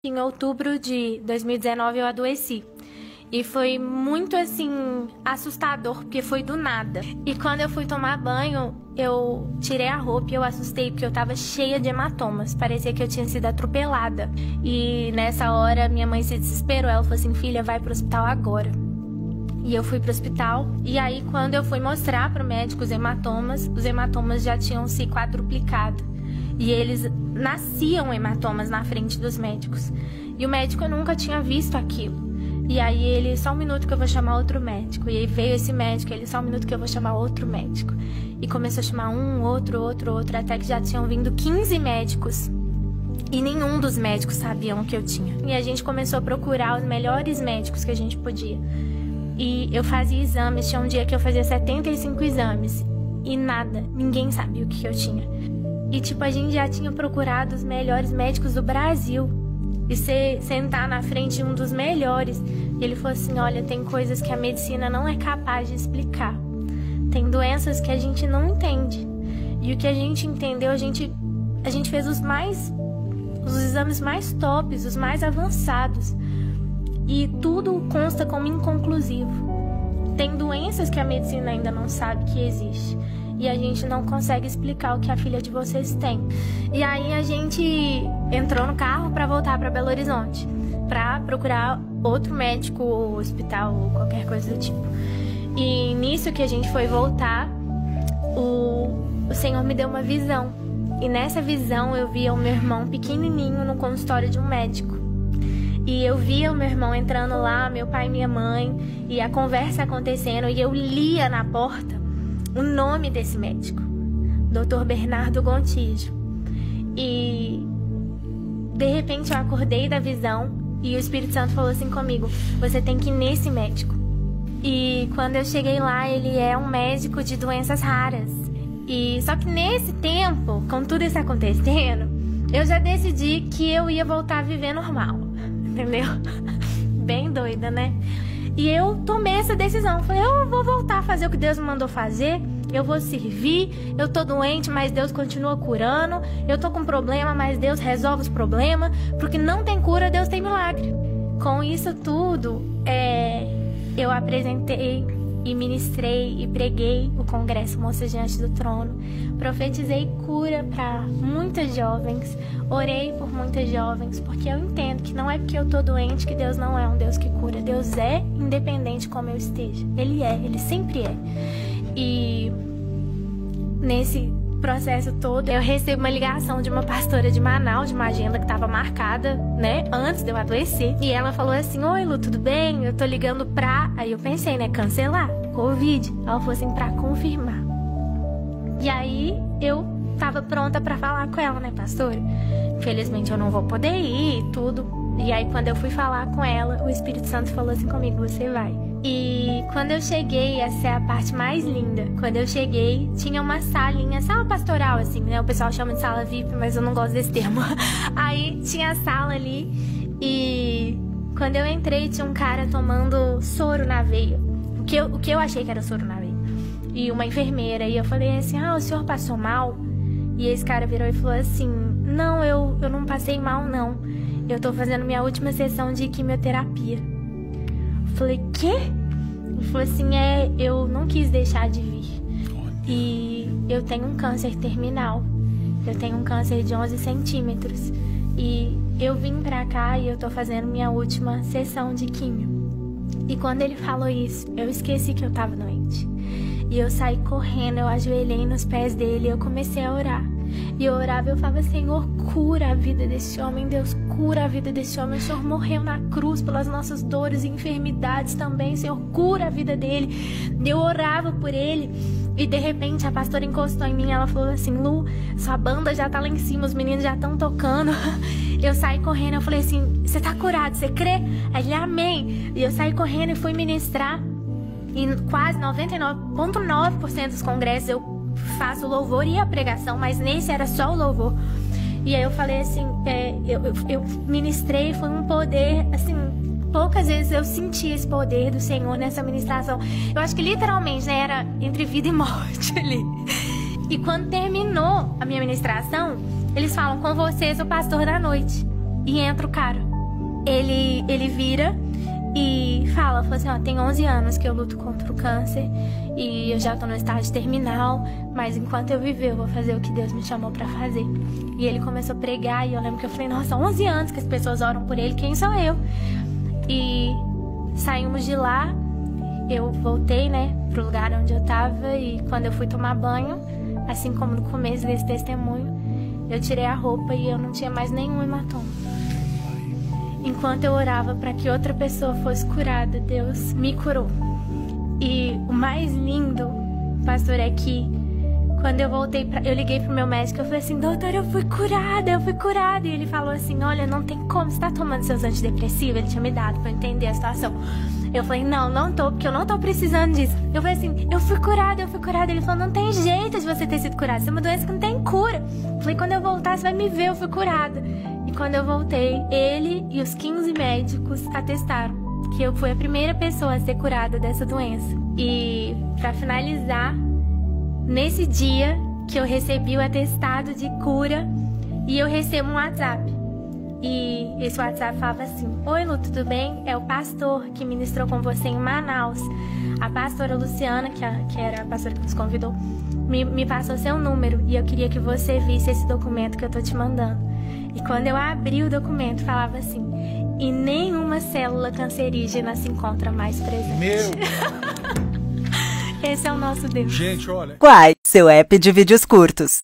Em outubro de 2019 eu adoeci. E foi muito, assim, assustador, porque foi do nada. E quando eu fui tomar banho, eu tirei a roupa e eu assustei, porque eu tava cheia de hematomas. Parecia que eu tinha sido atropelada. E nessa hora, minha mãe se desesperou. Ela falou assim, filha, vai pro hospital agora. E eu fui pro hospital. E aí, quando eu fui mostrar pro médico os hematomas já tinham se quadruplicado. E eles nasciam hematomas na frente dos médicos. E o médico nunca tinha visto aquilo. E aí ele, só um minuto que eu vou chamar outro médico. E aí veio esse médico, ele, só um minuto que eu vou chamar outro médico. E começou a chamar um, outro, até que já tinham vindo 15 médicos. E nenhum dos médicos sabiam o que eu tinha. E a gente começou a procurar os melhores médicos que a gente podia. E eu fazia exames, tinha um dia que eu fazia 75 exames. E nada, ninguém sabia o que eu tinha. E tipo, a gente já tinha procurado os melhores médicos do Brasil. E sentar na frente de um dos melhores. E ele falou assim, olha, tem coisas que a medicina não é capaz de explicar. Tem doenças que a gente não entende. E o que a gente entendeu, a gente fez os exames mais tops, os mais avançados. E tudo consta como inconclusivo. Tem doenças que a medicina ainda não sabe que existe. E a gente não consegue explicar o que a filha de vocês tem. E aí a gente entrou no carro para voltar para Belo Horizonte, para procurar outro médico, ou hospital, ou qualquer coisa do tipo. E nisso que a gente foi voltar, o Senhor me deu uma visão. E nessa visão eu via o meu irmão pequenininho no consultório de um médico. E eu via o meu irmão entrando lá, meu pai e minha mãe, e a conversa acontecendo, e eu lia na porta o nome desse médico, Dr. Bernardo Gontijo. E de repente eu acordei da visão e o Espírito Santo falou assim comigo, você tem que ir nesse médico. E quando eu cheguei lá, ele é um médico de doenças raras. E só que nesse tempo, com tudo isso acontecendo, eu já decidi que eu ia voltar a viver normal, entendeu? Bem doida, né? E eu tomei essa decisão, falei, eu vou voltar a fazer o que Deus me mandou fazer, eu vou servir, eu tô doente, mas Deus continua curando, eu tô com problema, mas Deus resolve os problemas, porque não tem cura, Deus tem milagre. Com isso tudo, eu apresentei e ministrei e preguei o Congresso Moças Diante do Trono, profetizei cura para muitas jovens, orei por muitas jovens, porque eu entendo que não é porque eu tô doente que Deus não é um Deus que cura. Deus é independente como eu esteja. Ele sempre é. E nesse processo todo, eu recebo uma ligação de uma pastora de Manaus, de uma agenda que estava marcada, né, antes de eu adoecer. E ela falou assim, oi Lu, tudo bem? Eu tô ligando pra... Aí eu pensei, né, cancelar, Covid. Ela falou assim, pra confirmar. E aí eu tava pronta pra falar com ela, né, pastora? Infelizmente eu não vou poder ir e tudo. E aí quando eu fui falar com ela, o Espírito Santo falou assim comigo, você vai. E quando eu cheguei, essa é a parte mais linda. Quando eu cheguei, tinha uma salinha, sala pastoral, assim, né? O pessoal chama de sala VIP, mas eu não gosto desse termo. Aí tinha a sala ali e quando eu entrei, tinha um cara tomando soro na veia. O que eu achei que era soro na veia. E uma enfermeira. E eu falei assim, o senhor passou mal? E esse cara virou e falou assim, não, eu não passei mal, não. Eu tô fazendo minha última sessão de quimioterapia. Falei, quê? Ele falou assim, eu não quis deixar de vir. E eu tenho um câncer terminal. Eu tenho um câncer de 11 centímetros. E eu vim pra cá e eu tô fazendo minha última sessão de químio. E quando ele falou isso, eu esqueci que eu tava doente. E eu saí correndo, eu ajoelhei nos pés dele e eu comecei a orar. E eu orava e eu falava, Senhor, cura a vida desse homem, Deus, cura a vida desse homem. O Senhor morreu na cruz pelas nossas dores e enfermidades também, Senhor, cura a vida dele. Eu orava por ele e de repente a pastora encostou em mim e ela falou assim, Lu, sua banda já tá lá em cima, os meninos já estão tocando. Eu saí correndo, eu falei assim, você tá curado, você crê? Aí ele, amém. E eu saí correndo e fui ministrar. E quase 99,9% dos congressos eu faço o louvor e a pregação, mas nesse era só o louvor. E aí eu falei assim, eu ministrei, foi um poder, assim, poucas vezes eu senti esse poder do Senhor nessa ministração. Eu acho que literalmente, né, era entre vida e morte ali. E quando terminou a minha ministração, eles falam, com você, sou pastor da noite. e entra o cara. Ele vira e fala assim, ó, tem 11 anos que eu luto contra o câncer e eu já tô no estágio terminal, mas enquanto eu viver eu vou fazer o que Deus me chamou pra fazer. E ele começou a pregar e eu lembro que eu falei, nossa, 11 anos que as pessoas oram por ele, quem sou eu? E saímos de lá, eu voltei, né, pro lugar onde eu tava, e quando eu fui tomar banho, assim como no começo desse testemunho, eu tirei a roupa e eu não tinha mais nenhum hematoma. Enquanto eu orava para que outra pessoa fosse curada, Deus me curou. E o mais lindo, pastor, é que quando eu voltei, eu liguei pro meu médico, eu falei assim, doutor, eu fui curada. E ele falou assim, olha, não tem como, você tá tomando seus antidepressivos? Ele tinha me dado pra eu entender a situação. Eu falei, não tô, porque eu não tô precisando disso. Eu falei assim, eu fui curada. Ele falou, não tem jeito de você ter sido curada, isso é uma doença que não tem cura. Eu falei, quando eu voltar, você vai me ver, eu fui curada. E quando eu voltei, ele e os 15 médicos atestaram que eu fui a primeira pessoa a ser curada dessa doença. E pra finalizar, nesse dia que eu recebi o atestado de cura, e eu recebo um WhatsApp. E esse WhatsApp falava assim, oi Lu, tudo bem? É o pastor que ministrou com você em Manaus. A pastora Luciana, que era a pastora que nos convidou, me passou seu número e eu queria que você visse esse documento que eu tô te mandando. E quando eu abri o documento, falava assim, e nenhuma célula cancerígena se encontra mais presente. Meu! Esse é o nosso Deus. Gente, olha. Quai, seu app de vídeos curtos.